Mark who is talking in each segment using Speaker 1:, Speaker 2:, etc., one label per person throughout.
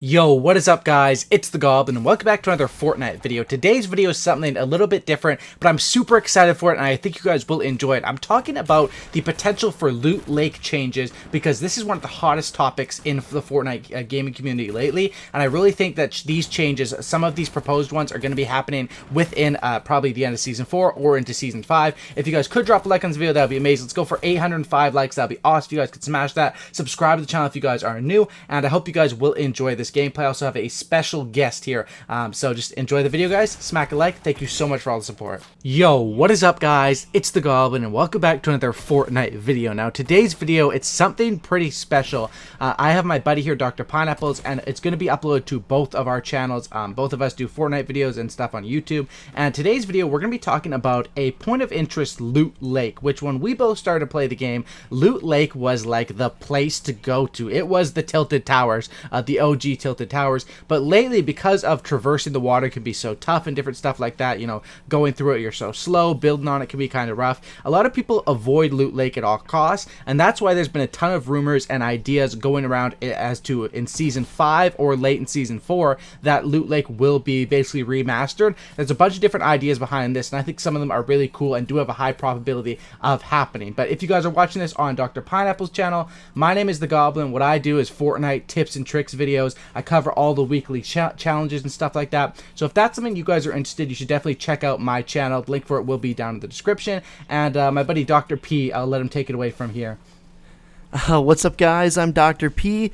Speaker 1: Yo, what is up guys? It's the Goblin and welcome back to another Fortnite video. Today's video is something a little bit different, but I'm super excited for it and I think you guys will enjoy it. I'm talking about the potential for loot lake changes because this is one of the hottest topics in the Fortnite gaming community lately, and I really think that these changes, some of these proposed ones, are going to be happening within probably the end of Season 4 or into Season 5. If you guys could drop a like on this video, that would be amazing. Let's go for 805 likes. That would be awesome if you guys could smash that. Subscribe to the channel if you guys are new, and I hope you guys will enjoy this gameplay. I also have a special guest here, so just enjoy the video guys, smack a like. Thank you so much for all the support. Yo, what is up guys? It's the Goblin and welcome back to another Fortnite video. Now today's video, it's something pretty special. I have my buddy here, Dr. Pineapples, and it's going to be uploaded to both of our channels. Both of us do Fortnite videos and stuff on YouTube, and today's video we're going to be talking about a point of interest loot lake, which when we both started to play the game, loot lake was like the place to go to. It was the Tilted Towers, the OG Tilted Towers. But lately, because of traversing the water can be so tough and different stuff like that, you know, going through it you're so slow, building on it can be kind of rough, a lot of people avoid loot lake at all costs, and that's why there's been a ton of rumors and ideas going around as to in Season 5 or late in Season 4 that loot lake will be basically remastered. There's a bunch of different ideas behind this, and I think some of them are really cool and do have a high probability of happening. But if you guys are watching this on Dr. Pineapple's channel, my name is the Goblin. What I do is Fortnite tips and tricks videos. I cover all the weekly challenges and stuff like that. So if that's something you guys are interested, you should definitely check out my channel. The link for it will be down in the description. And my buddy Dr. P, I'll let him take it away from here.
Speaker 2: What's up guys, I'm Dr. P.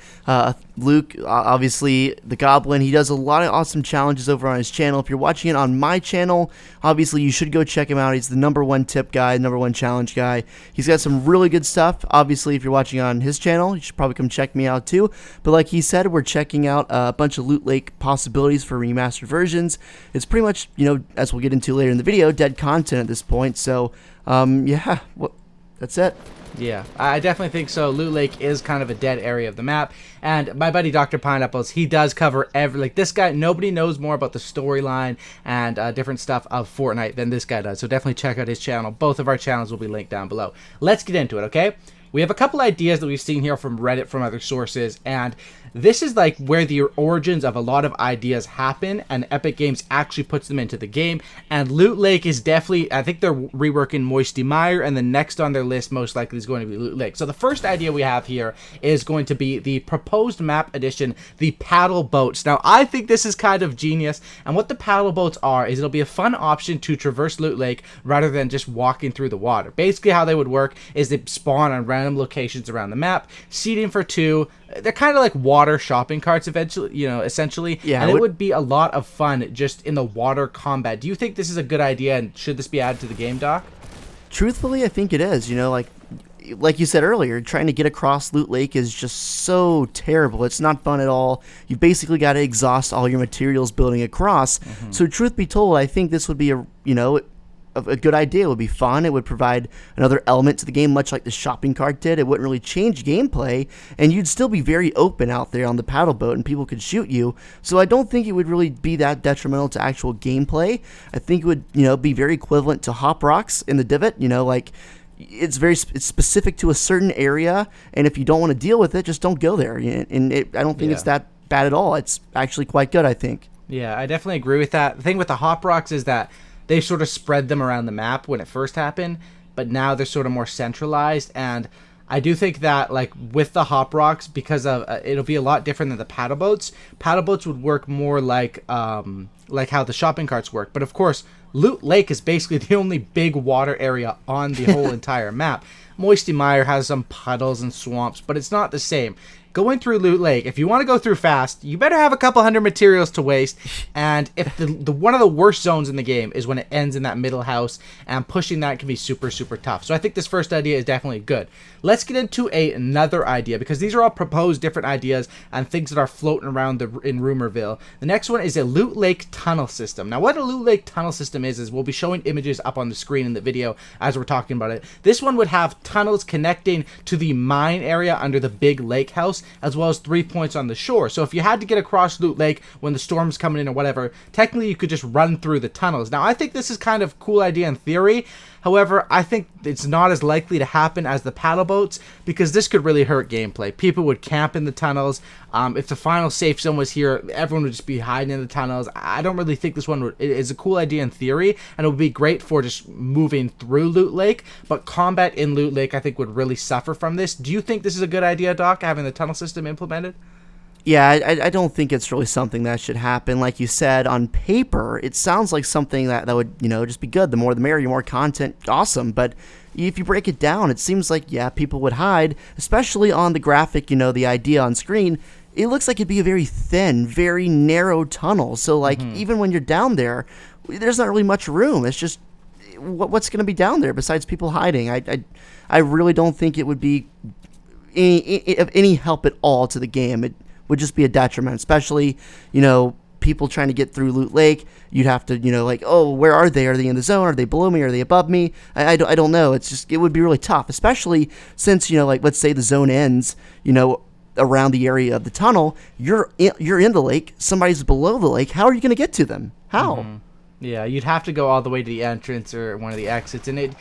Speaker 2: Luke, obviously the Goblin, he does a lot of awesome challenges over on his channel. If you're watching it on my channel, obviously you should go check him out. He's the #1 tip guy, #1 challenge guy. He's got some really good stuff. Obviously if you're watching on his channel, you should probably come check me out too. But like he said, we're checking out a bunch of loot lake possibilities for remastered versions. It's pretty much, you know, as we'll get into later in the video, dead content at this point. So yeah, that's it.
Speaker 1: Yeah, I definitely think so. Loot Lake is kind of a dead area of the map, and my buddy Dr. Pineapples, he does cover like this guy, nobody knows more about the storyline and different stuff of Fortnite than this guy does, so definitely check out his channel. Both of our channels will be linked down below. Let's get into it, okay? We have a couple ideas that we've seen here from Reddit, from other sources, and this is like where the origins of a lot of ideas happen, and Epic Games actually puts them into the game. And Loot Lake is definitely, I think they're reworking Moisty Mire, and the next on their list most likely is going to be Loot Lake. So the first idea we have here is going to be the proposed map addition, the paddle boats. Now I think this is kind of genius, and what the paddle boats are is it'll be a fun option to traverse Loot Lake rather than just walking through the water. Basically how they would work is they spawn on random locations around the map, seating for 2. They're kind of like water shopping carts eventually, you know, essentially. Yeah, and it would be a lot of fun just in the water combat. Do you think this is a good idea, and should this be added to the game, Doc?
Speaker 2: Truthfully, I think it is. You know, like you said earlier, trying to get across Loot Lake is just so terrible. It's not fun at all. You basically got to exhaust all your materials building across. So truth be told, I think this would be a good idea. It would be fun. It would provide another element to the game, much like the shopping cart did. It wouldn't really change gameplay, and you'd still be very open out there on the paddle boat, and people could shoot you. So I don't think it would really be that detrimental to actual gameplay. I think it would, be very equivalent to Hop Rocks in the Divot. Like it's specific to a certain area, and if you don't want to deal with it, just don't go there. And I don't think it's that bad at all. It's actually quite good, I think.
Speaker 1: Yeah, I definitely agree with that. The thing with the Hop Rocks is that they sort of spread them around the map when it first happened, but now they're sort of more centralized. And I do think that, like, with the Hop Rocks, because of it'll be a lot different than the paddle boats. Paddle boats would work more like how the shopping carts work. But of course, Loot Lake is basically the only big water area on the whole entire map. Moisty Mire has some puddles and swamps, but it's not the same. Going through Loot Lake, if you want to go through fast, you better have a couple hundred materials to waste. And if the one of the worst zones in the game is when it ends in that middle house, and pushing that can be super, super tough. So I think this first idea is definitely good. Let's get into another idea, because these are all proposed different ideas and things that are floating around in Rumorville. The next one is a Loot Lake tunnel system. Now what a Loot Lake tunnel system is we'll be showing images up on the screen in the video as we're talking about it. This one would have tunnels connecting to the mine area under the big lake house, as well as 3 points on the shore. So if you had to get across Loot Lake when the storm's coming in or whatever, technically you could just run through the tunnels. Now I think this is kind of a cool idea in theory. However, I think it's not as likely to happen as the paddle boats because this could really hurt gameplay. People would camp in the tunnels. If the final safe zone was here, everyone would just be hiding in the tunnels. I don't really think this one is a cool idea in theory, and it would be great for just moving through Loot Lake, but combat in Loot Lake I think would really suffer from this. Do you think this is a good idea, Doc, having the tunnel system implemented?
Speaker 2: Yeah, I don't think it's really something that should happen. Like you said, on paper, it sounds like something that would, just be good. The more the merrier, more content, awesome. But if you break it down, it seems like, yeah, people would hide, especially on the graphic, the idea on screen. It looks like it'd be a very thin, very narrow tunnel. So, like, even when you're down there, there's not really much room. It's just, what's going to be down there besides people hiding? I really don't think it would be any help at all to the game. It would just be a detriment, especially, people trying to get through Loot Lake. You'd have to, oh, where are they? Are they in the zone? Are they below me? Are they above me? I don't know. It would be really tough, especially since, let's say the zone ends, around the area of the tunnel. You're in the lake. Somebody's below the lake. How are you going to get to them? How?
Speaker 1: Yeah, you'd have to go all the way to the entrance or one of the exits, and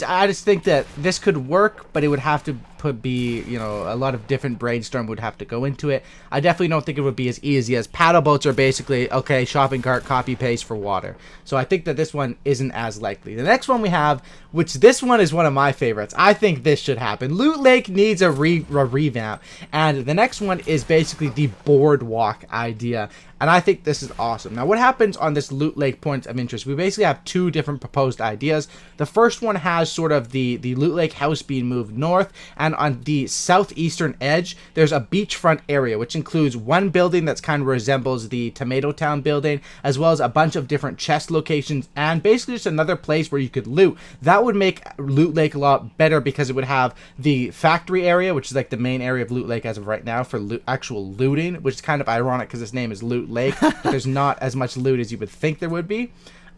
Speaker 1: I just think that this could work, but it would have to be, a lot of different brainstorm would have to go into it. I definitely don't think it would be as easy as paddle boats are basically, okay, shopping cart, copy paste for water. So I think that this one isn't as likely. The next one we have, which this one is one of my favorites. I think this should happen. Loot Lake needs a revamp, and the next one is basically the Boardwalk idea. And I think this is awesome. Now, what happens on this Loot Lake point of interest? We basically have two different proposed ideas. The first one has sort of the Loot Lake house being moved north, and on the southeastern edge, there's a beachfront area, which includes one building that's kind of resembles the Tomato Town building, as well as a bunch of different chest locations, and basically just another place where you could loot. That would make Loot Lake a lot better because it would have the factory area, which is like the main area of Loot Lake as of right now for actual looting, which is kind of ironic because its name is Loot Lake, but there's not as much loot as you would think there would be.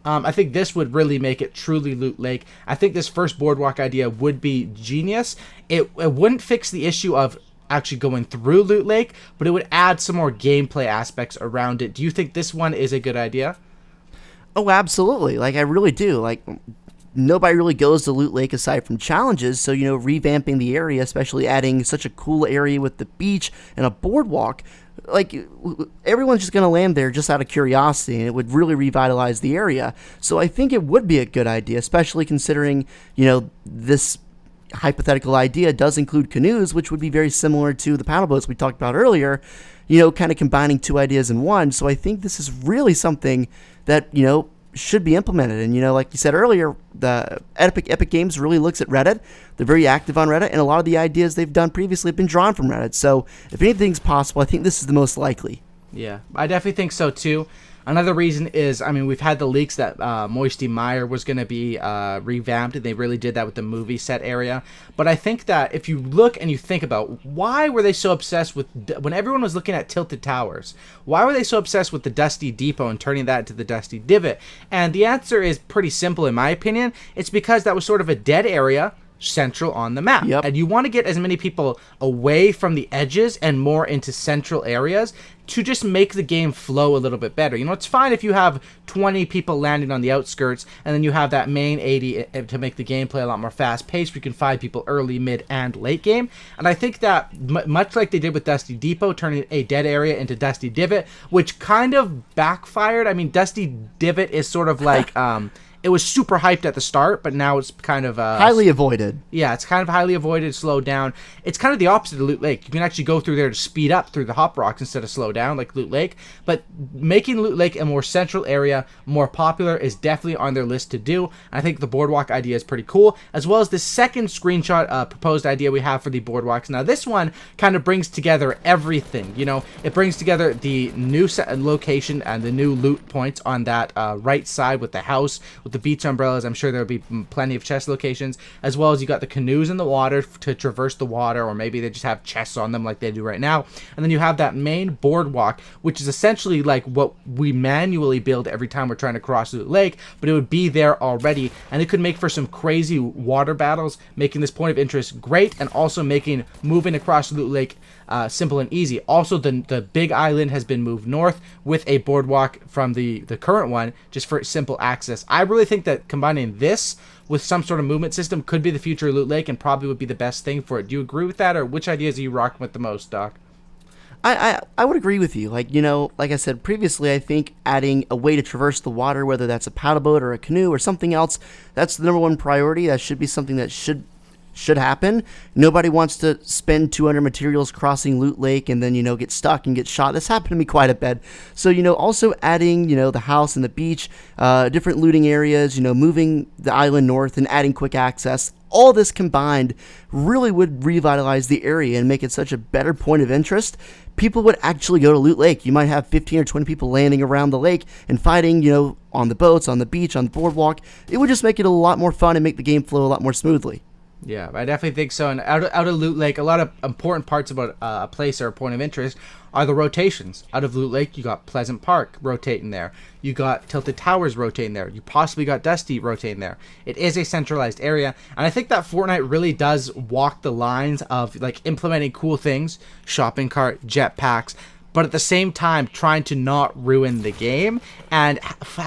Speaker 1: I think this would really make it truly Loot Lake. I think this first Boardwalk idea would be genius. It wouldn't fix the issue of actually going through Loot Lake, but it would add some more gameplay aspects around it. Do you think this one is a good idea?
Speaker 2: Oh, absolutely. Like, I really do. Like, nobody really goes to Loot Lake aside from challenges, so, revamping the area, especially adding such a cool area with the beach and a boardwalk, like, everyone's just going to land there just out of curiosity, and it would really revitalize the area. So I think it would be a good idea, especially considering, this hypothetical idea does include canoes, which would be very similar to the paddle boats we talked about earlier, kind of combining two ideas in one. So I think this is really something that, should be implemented. And, like you said earlier, the Epic Games really looks at Reddit. They're very active on Reddit, and a lot of the ideas they've done previously have been drawn from Reddit. So if anything's possible, I think this is the most likely.
Speaker 1: Yeah, I definitely think so too. Another reason is, we've had the leaks that Moisty Mire was going to be revamped, and they really did that with the movie set area. But I think that if you look and you think about why were they so obsessed with, when everyone was looking at Tilted Towers, why were they so obsessed with the Dusty Depot and turning that into the Dusty Divot? And the answer is pretty simple in my opinion. It's because that was sort of a dead area central on the map.
Speaker 2: Yep.
Speaker 1: And you want to get as many people away from the edges and more into central areas to just make the game flow a little bit better. It's fine if you have 20 people landing on the outskirts and then you have that main 80 to make the gameplay a lot more fast-paced. We can find people early, mid, and late game. And I think that much like they did with Dusty Depot, turning a dead area into Dusty Divot, which kind of backfired. Dusty Divot is sort of like... it was super hyped at the start, but now it's kind of...
Speaker 2: highly avoided.
Speaker 1: Yeah, it's kind of highly avoided, slowed down. It's kind of the opposite of Loot Lake. You can actually go through there to speed up through the hop rocks instead of slow down like Loot Lake. But making Loot Lake a more central area, more popular, is definitely on their list to do. I think the Boardwalk idea is pretty cool, as well as the second screenshot proposed idea we have for the Boardwalks. Now, this one kind of brings together everything. It brings together the new location and the new loot points on that right side with the house, with the beach umbrellas. I'm sure there'll be plenty of chest locations, as well as you got the canoes in the water to traverse the water, or maybe they just have chests on them like they do right now. And then you have that main boardwalk, which is essentially like what we manually build every time we're trying to cross Loot Lake, but it would be there already, and it could make for some crazy water battles, making this point of interest great, and also making moving across Loot Lake simple and easy. Also, the big island has been moved north with a boardwalk from the current one, just for simple access. I really think that combining this with some sort of movement system could be the future of Loot Lake and probably would be the best thing for it. Do you agree with that, or which ideas are you rocking with the most, Doc?
Speaker 2: I would agree with you. Like, like I said previously, I think adding a way to traverse the water, whether that's a paddle boat or a canoe or something else, that's the number one priority. That should be something that should happen. Nobody wants to spend 200 materials crossing Loot Lake and then, get stuck and get shot. This happened to me quite a bit. So, also adding, the house and the beach, different looting areas, moving the island north and adding quick access. All this combined really would revitalize the area and make it such a better point of interest. People would actually go to Loot Lake. You might have 15 or 20 people landing around the lake and fighting, on the boats, on the beach, on the boardwalk. It would just make it a lot more fun and make the game flow a lot more smoothly.
Speaker 1: Yeah, I definitely think so. And out of Loot Lake, a lot of important parts about a place or a point of interest are the rotations. Out of Loot Lake, you got Pleasant Park rotating there. You got Tilted Towers rotating there. You possibly got Dusty rotating there. It is a centralized area, and I think that Fortnite really does walk the lines of like implementing cool things, shopping cart, jetpacks, but at the same time trying to not ruin the game and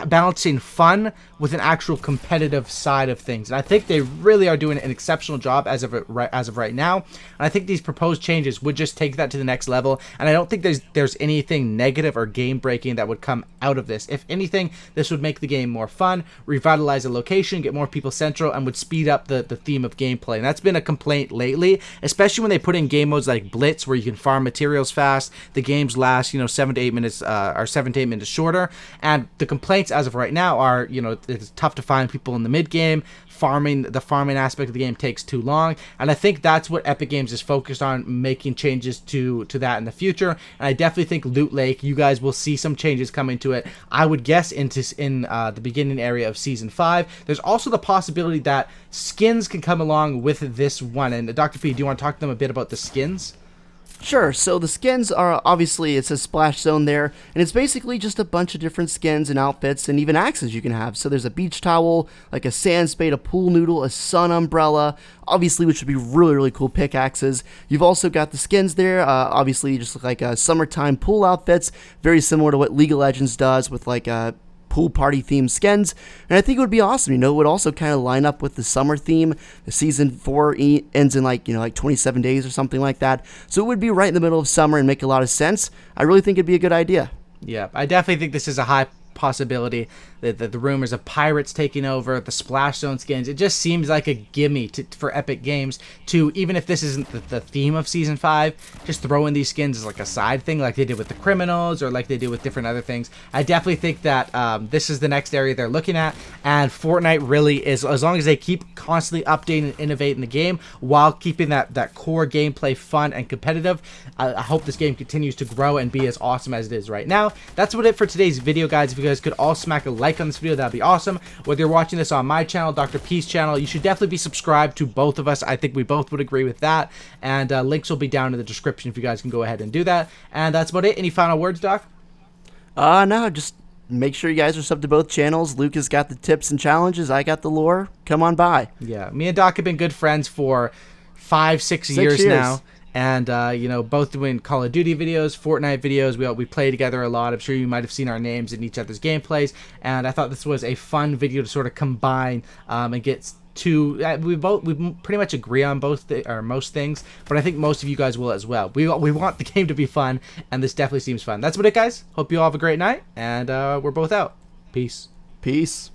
Speaker 1: balancing fun with an actual competitive side of things. And I think they really are doing an exceptional job as of right now. And I think these proposed changes would just take that to the next level. And I don't think there's anything negative or game breaking that would come out of this. If anything, this would make the game more fun, revitalize the location, get more people central, and would speed up the theme of gameplay. And that's been a complaint lately, especially when they put in game modes like Blitz, where you can farm materials fast. The games last 7 to 8 minutes or 7 to 8 minutes shorter, and the complaints as of right now are it's tough to find people in the mid game. The farming aspect of the game takes too long, and I think that's what Epic Games is focused on, making changes to that in the future. And I definitely think Loot Lake, you guys will see some changes coming to it. I would guess in the beginning area of Season 5. There's also the possibility that skins can come along with this one. And Dr. P, do you want to talk to them a bit about the skins?
Speaker 2: Sure, so the skins are obviously, it says Splash Zone there, and it's basically just a bunch of different skins and outfits and even axes you can have. So there's a beach towel, like a sand spade, a pool noodle, a sun umbrella, obviously, which would be really, really cool pickaxes. You've also got the skins there, obviously just look like summertime pool outfits, very similar to what League of Legends does with like pool party themed skins, and I think it would be awesome. It would also kind of line up with the summer theme. The season 4 ends in like 27 days or something like that, so it would be right in the middle of summer and make a lot of sense. I really think it'd be a good idea.
Speaker 1: Yeah, I definitely think this is a high possibility. The rumors of pirates taking over, the Splash Zone skins, it just seems like a gimme for Epic Games to, even if this isn't the theme of Season 5, just throw in these skins as like a side thing like they did with the criminals or like they did with different other things. I definitely think that this is the next area they're looking at, and Fortnite really is, as long as they keep constantly updating and innovating the game while keeping that core gameplay fun and competitive. I hope this game continues to grow and be as awesome as it is right now. That's about it for today's video, guys. If you guys could all smack a like on this video, that'd be awesome. Whether you're watching this on my channel, Dr. P's channel, you should definitely be subscribed to both of us. I think we both would agree with that, and links will be down in the description if you guys can go ahead and do that. And that's about it. Any final words, Doc?
Speaker 2: No, just make sure you guys are subbed to both channels. Luke has got the tips and challenges, I got the lore. Come on by.
Speaker 1: Yeah, me and Doc have been good friends for 5-6 years now. And, both doing Call of Duty videos, Fortnite videos. We play together a lot. I'm sure you might have seen our names in each other's gameplays. And I thought this was a fun video to sort of combine and get to. We pretty much agree on most things, but I think most of you guys will as well. We want the game to be fun, and this definitely seems fun. That's about it, guys. Hope you all have a great night, and we're both out. Peace.
Speaker 2: Peace.